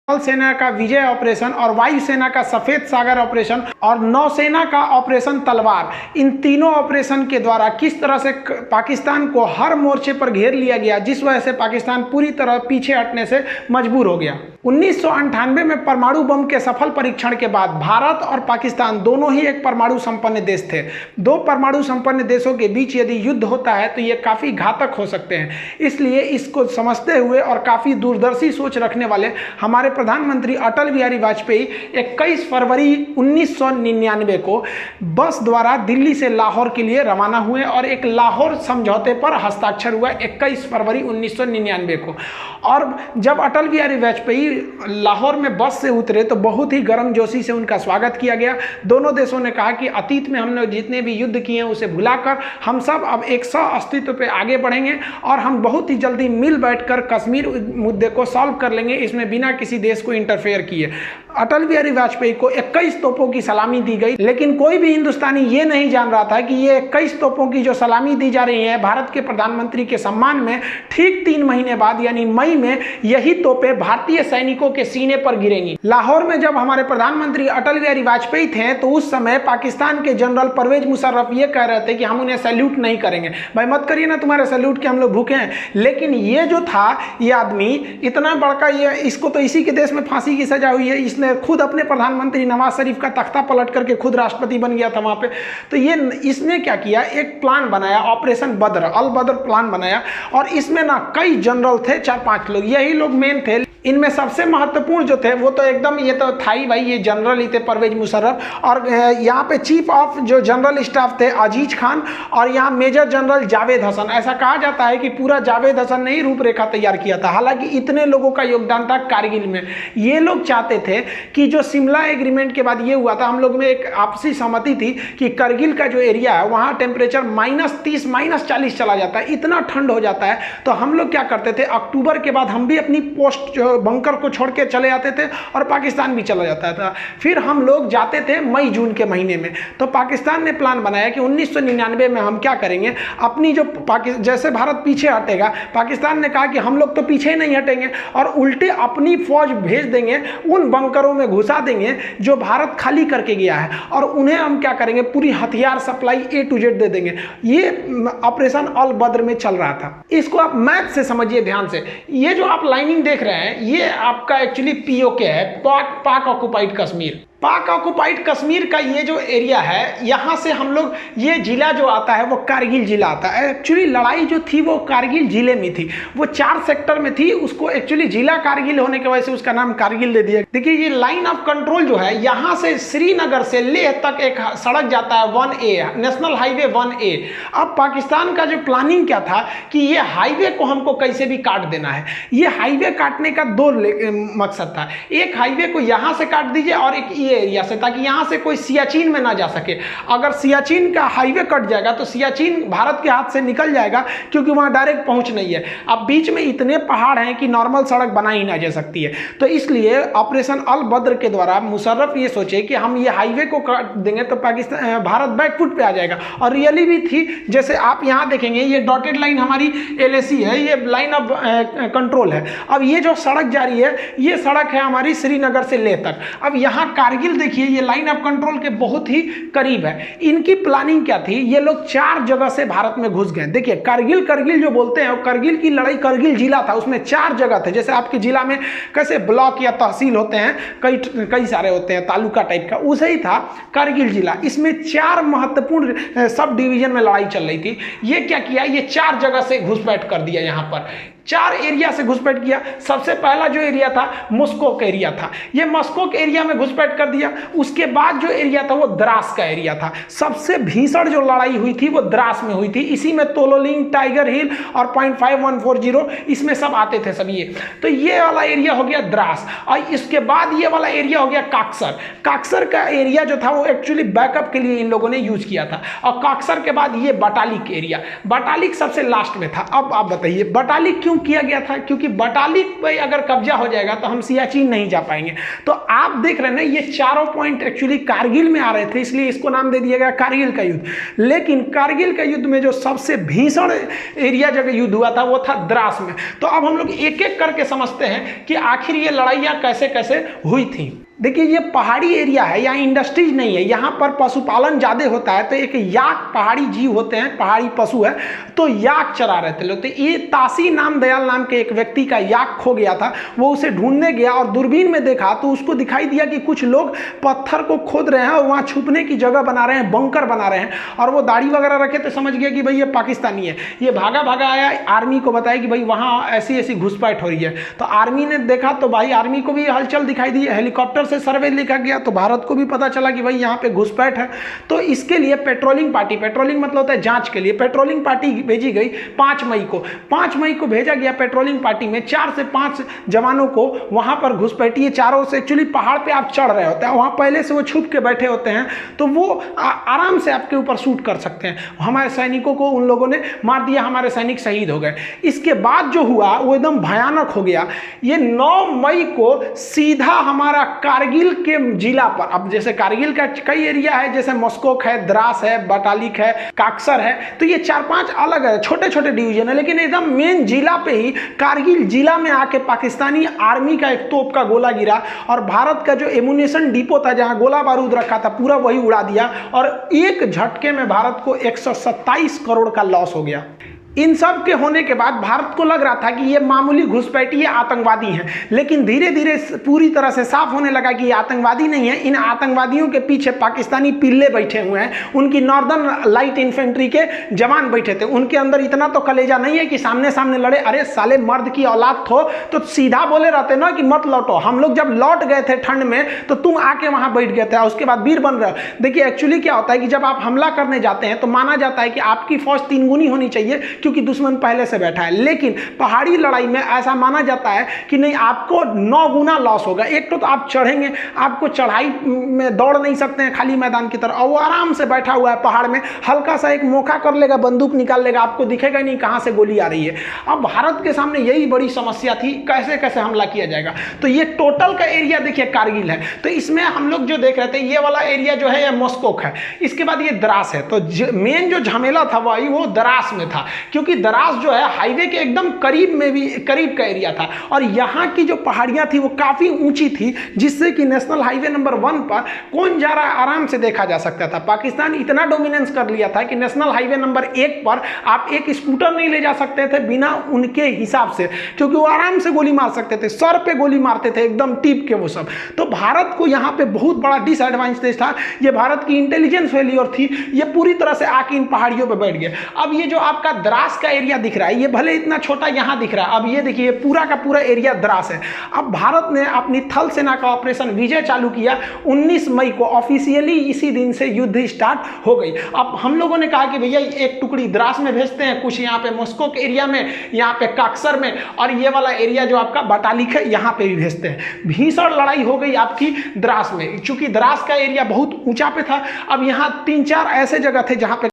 थल सेना का विजय ऑपरेशन और वायुसेना का सफेद सागर ऑपरेशन और नौसेना का ऑपरेशन तलवार, इन तीनों ऑपरेशन के द्वारा किस तरह से पाकिस्तान को हर मोर्चे पर घेर लिया गया, जिस वजह से पाकिस्तान पूरी तरह पीछे हटने से मजबूर हो गया। 1998 में परमाणु बम के सफल परीक्षण के बाद भारत और पाकिस्तान दोनों ही एक परमाणु संपन्न देश थे। दो परमाणु संपन्न देशों के बीच यदि युद्ध होता है तो ये काफी घातक हो सकते हैं। इसलिए इसको समझते हुए और काफी दूरदर्शी सोच रखने वाले हमारे प्रधानमंत्री अटल बिहारी वाजपेयी 21 फरवरी 1999 को बस द्वारा दिल्ली से लाहौर के लिए रवाना हुए और एक लाहौर समझौते पर हस्ताक्षर हुआ 21 फरवरी 1999 को। और जब अटल बिहारी वाजपेयी लाहौर में बस से उतरे तो बहुत ही गर्मजोशी से उनका स्वागत किया गया। दोनों देशों ने कहा कि अतीत में हमने जितने भी युद्ध किए हैं उसे भुलाकर हम सब अब एक सह अस्तित्व पे आगे बढ़ेंगे और हम बहुत ही जल्दी मिल बैठकर कश्मीर मुद्दे को सॉल्व कर लेंगे, इसमें बिना किसी देश को इंटरफेयर किए। अटल बिहारी वाजपेयी को 21 तोपों की सलामी दी गई, लेकिन कोई भी हिंदुस्तानी ये नहीं जान रहा था कि ये 21 तोपों की जो सलामी दी जा रही है भारत के प्रधानमंत्री के सम्मान में, ठीक 3 महीने बाद यानी मई में यही तोपें भारतीय सैनिकों के सीने पर गिरेंगी। लाहौर में जब हमारे प्रधानमंत्री अटल बिहारी वाजपेयी थे तो उस समय पाकिस्तान के जनरल परवेज मुशर्रफ ये कह रहे थे कि हम उन्हें सैल्यूट नहीं करेंगे। भाई मत करिए ना, तुम्हारे सैल्यूट के हम लोग भूखे हैं। लेकिन ये जो था, ये आदमी इतना बड़का, ये इसको तो इसी के देश में फांसी की सजा हुई है। इसने खुद अपने प्रधानमंत्री नवाज शरीफ का तख्ता पलट करके खुद राष्ट्रपति बन गया था वहां पे। तो ये इसने क्या किया, एक प्लान बनाया, ऑपरेशन बद्र, अल बद्र प्लान बनाया। और इसमें ना कई जनरल थे, 4-5 लोग, यही लोग मेन थे। इनमें सबसे महत्वपूर्ण जो थे वो तो एकदम ये तो था ही भाई, ये जनरल ही थे परवेज मुशर्रफ। और यहाँ पे चीफ ऑफ जो जनरल स्टाफ थे अजीज खान और यहाँ मेजर जनरल जावेद हसन। ऐसा कहा जाता है कि पूरा जावेद हसन ने ही रूपरेखा तैयार किया था। हालांकि इतने लोगों का योगदान था कारगिल में। ये लोग चाहते थे कि जो शिमला एग्रीमेंट के बाद ये हुआ था, हम लोग में एक आपसी सहमति थी कि करगिल का जो एरिया है वहाँ टेम्परेचर -30 -40 चला जाता है, इतना ठंड हो जाता है। तो हम लोग क्या करते थे, अक्टूबर के बाद हम भी अपनी पोस्ट बंकर को छोड़ के चले जाते थे और पाकिस्तान भी चला जाता था। फिर हम लोग जाते थे मई जून के महीने में। तो पाकिस्तान ने प्लान बनाया कि 1999 में हम क्या करेंगे, अपनी जो जैसे भारत पीछे हटेगा, पाकिस्तान ने कहा कि हम लोग तो पीछे नहीं हटेंगे और उल्टे अपनी फौज भेज देंगे, उन बंकरों में घुसा देंगे जो भारत खाली करके गया है, और उन्हें हम क्या करेंगे, पूरी हथियार सप्लाई A to Z दे देंगे। ये ऑपरेशन अल बद्र में चल रहा था। इसको आप मैप से समझिए ध्यान से। ये जो आप लाइनिंग देख रहे हैं ये आपका एक्चुअली POK है, पाक ऑक्युपाइड कश्मीर। पाक ऑक्युपाइड कश्मीर का ये जो एरिया है, यहाँ से हम लोग, ये जिला जो आता है वो कारगिल जिला आता है। एक्चुअली लड़ाई जो थी वो कारगिल जिले में थी, वो 4 सेक्टर में थी। उसको एक्चुअली जिला कारगिल होने की वजह से उसका नाम कारगिल दे दिया। देखिए ये लाइन ऑफ कंट्रोल जो है, यहाँ से श्रीनगर से लेह तक एक सड़क जाता है 1A, नेशनल हाईवे 1A। अब पाकिस्तान का जो प्लानिंग क्या था कि ये हाईवे को हमको कैसे भी काट देना है। ये हाईवे काटने का 2 मकसद था। एक हाईवे को यहाँ से काट दीजिए और एक एरिया से, ताकि यहां से कोई सियाचिन में ना जा सके। अगर सियाचिन का हाईवे कट जाएगा तो सियाचिन भारत के हाथ से निकल जाएगा, क्योंकि वहां डायरेक्ट पहुंच नहीं है। अब बीच में इतने पहाड़ हैं कि नॉर्मल सड़क बनाई ना जा सकती है। तो इसलिए ऑपरेशन अल बद्र के द्वारा मुशर्रफ ये सोचे कि हम ये हाईवे को काट देंगे तो पाकिस्तान, भारत बैकफुट पे आ जाएगा। और रियली भी थी। जैसे आप यहां देखेंगे ये डॉटेड लाइन हमारी LAC है, ये लाइन ऑफ कंट्रोल है। अब ये जो सड़क जा रही है ये सड़क है हमारी श्रीनगर से लेह तक। अब यहां कारगिल देखिए ये लाइन ऑफ कंट्रोल के बहुत ही करीब है। इनकी प्लानिंग क्या थी, ये लोग 4 जगह से भारत में घुस गए। देखिए करगिल जो बोलते हैं, करगिल की लड़ाई, करगिल जिला था, उसमें 4 जगह थे। जैसे आपके जिला में कैसे ब्लॉक या तहसील होते हैं, कई सारे होते हैं, तालुका टाइप का, उसे ही था करगिल जिला। इसमें 4 महत्वपूर्ण सब डिवीजन में लड़ाई चल रही थी। ये क्या किया, ये 4 जगह से घुसपैठ कर दिया। यहाँ पर 4 एरिया से घुसपैठ किया। सबसे पहला जो एरिया था मस्कोक एरिया था, ये मस्कोक एरिया में घुसपैठ कर दिया। उसके बाद जो एरिया था वो द्रास का एरिया था। सबसे भीषण जो लड़ाई हुई थी वो द्रास में हुई थी। इसी में तोलोलिंग, टाइगर हिल और .5140 इसमें सब आते थे सब ये। तो ये वाला एरिया हो गया द्रास। और इसके बाद ये वाला एरिया हो गया काक्सर। काक्सर का एरिया जो था वो एक्चुअली बैकअप के लिए इन लोगों ने यूज किया था। और काक्सर के बाद ये बटालिक एरिया, बटालिक सबसे लास्ट में था। अब आप बताइए बटालिक क्यों क्यों किया गया था? क्योंकि बटालिक पे अगर कब्जा हो जाएगा तो हम सियाचिन नहीं जा पाएंगे। तो आप देख रहे हैं ना, ये चारों पॉइंट एक्चुअली कारगिल में आ रहे थे, इसलिए इसको नाम दे दिया गया कारगिल का युद्ध। लेकिन कारगिल का युद्ध में जो सबसे भीषण एरिया जगह युद्ध हुआ था वो था द्रास में। तो अब हम लोग एक एक करके समझते हैं कि आखिर ये लड़ाइयाँ कैसे कैसे हुई थी। देखिए, ये पहाड़ी एरिया है, यहाँ इंडस्ट्रीज नहीं है, यहाँ पर पशुपालन ज़्यादा होता है। तो एक याक पहाड़ी जीव होते हैं, पहाड़ी पशु है, तो याक चरा रहे थे लोग। तो ये तासी नाम दयाल नाम के एक व्यक्ति का याक खो गया था। वो उसे ढूंढने गया और दूरबीन में देखा तो उसको दिखाई दिया कि कुछ लोग पत्थर को खोद रहे हैं और वहाँ छुपने की जगह बना रहे हैं, बंकर बना रहे हैं। और वो दाढ़ी वगैरह रखे तो समझ गया कि भाई ये पाकिस्तानी है। ये भागा भागा आया, आर्मी को बताया कि भाई वहाँ ऐसी ऐसी घुसपैठ हो रही है। तो आर्मी ने देखा तो भाई आर्मी को भी हलचल दिखाई दी, हेलीकॉप्टर से सर्वे लिखा गया तो भारत को भी पता चला कि भाई यहाँ पे घुसपैठ है। तो इसके लिए पेट्रोलिंग पार्टी, पेट्रोलिंग मतलब होता है जांच के लिए, पेट्रोलिंग पार्टी भेजी गई 5 मई को। 5 मई को भेजा गया पेट्रोलिंग पार्टी में 4 से 5 जवानों को वहां पर घुसपैठी। ये चारों से एक्चुअली पहाड़ पे आप चढ़ रहे होते हैं, वहां पहले से वो छुप के बैठे होते हैं, तो वो आराम से आपके ऊपर शूट कर सकते हैं। हमारे सैनिकों को उन लोगों ने मार दिया, हमारे सैनिक शहीद हो गए। इसके बाद जो हुआ वो एकदम भयानक हो गया। ये 9 मई को सीधा हमारा कारगिल के जिला पर, अब जैसे कारगिल का कई एरिया है, जैसे मस्कोक है, द्रास है, बटालिक है, काक्सर है, तो ये 4-5 अलग है, छोटे छोटे डिवीजन है, लेकिन एकदम मेन जिला पे ही कारगिल जिला में आके पाकिस्तानी आर्मी का एक तोप का गोला गिरा और भारत का जो एमुनेशन डिपो था जहां गोला बारूद रखा था पूरा वही उड़ा दिया और एक झटके में भारत को 127 करोड़ का लॉस हो गया। इन सब के होने के बाद भारत को लग रहा था कि ये मामूली घुसपैठी आतंकवादी हैं, लेकिन धीरे धीरे पूरी तरह से साफ होने लगा कि ये आतंकवादी नहीं है। इन आतंकवादियों के पीछे पाकिस्तानी पिल्ले बैठे हुए हैं, उनकी नॉर्दर्न लाइट इन्फेंट्री के जवान बैठे थे। उनके अंदर इतना तो कलेजा नहीं है कि सामने सामने लड़े। अरे साले मर्द की औलाद थो तो सीधा बोले रहते ना कि मत लौटो। हम लोग जब लौट गए थे ठंड में तो तुम आके वहां बैठ गए थे, उसके बाद वीर बन रहे हो। देखिए एक्चुअली क्या होता है कि जब आप हमला करने जाते हैं तो माना जाता है कि आपकी फौज 3 गुनी होनी चाहिए क्योंकि दुश्मन पहले से बैठा है, लेकिन पहाड़ी लड़ाई में ऐसा माना जाता है कि नहीं, आपको 9 गुना लॉस होगा। एक तो आप चढ़ेंगे, आपको चढ़ाई में दौड़ नहीं सकते हैं खाली मैदान की तरह, और वो आराम से बैठा हुआ है पहाड़ में, हल्का सा एक मौका कर लेगा, बंदूक निकाल लेगा, आपको दिखेगा नहीं कहां से गोली आ रही है। अब भारत के सामने यही बड़ी समस्या थी, कैसे कैसे हमला किया जाएगा। तो ये टोटल का एरिया देखिए कारगिल है, तो इसमें हम लोग जो देख रहे थे ये वाला एरिया जो है ये मस्कोक है, इसके बाद ये द्रास है। तो मेन जो झमेला था वही वो द्रास में था, क्योंकि द्रास जो है हाईवे के एकदम करीब में भी करीब का एरिया था और यहाँ की जो पहाड़ियां थी वो काफी ऊंची थी, जिससे कि नेशनल हाईवे नंबर 1 पर कौन जा रहा है आराम से देखा जा सकता था। पाकिस्तान इतना डोमिनेंस कर लिया था कि नेशनल हाईवे नंबर 1 पर आप एक स्कूटर नहीं ले जा सकते थे बिना उनके हिसाब से, क्योंकि वो आराम से गोली मार सकते थे, सर पे गोली मारते थे एकदम टीप के वो सब। तो भारत को यहाँ पे बहुत बड़ा डिसएडवांटेज था। ये भारत की इंटेलिजेंस फेलियर थी, ये पूरी तरह से आके इन पहाड़ियों पर बैठ गए। अब ये जो आपका द्रास का एरिया दिख रहा है, ये भले इतना छोटा यहां दिख रहा है, अब ये देखिए पूरा का पूरा एरिया द्रास है। अब भारत ने अपनी थल सेना का ऑपरेशन विजय चालू किया 19 मई को, ऑफिशियली इसी दिन से युद्ध स्टार्ट हो गई। अब हम लोगों ने कहा कि भैया एक टुकड़ी द्रास में भेजते हैं, कुछ यहाँ पे मस्कोक एरिया में, यहाँ पे काक्सर में, और ये वाला एरिया जो आपका बटालिक है यहाँ पे भी भेजते हैं। भीषण लड़ाई हो गई आपकी द्रास में, चूंकि द्रास का एरिया बहुत ऊंचा पे था। अब यहाँ 3-4 ऐसे जगह थे जहां पे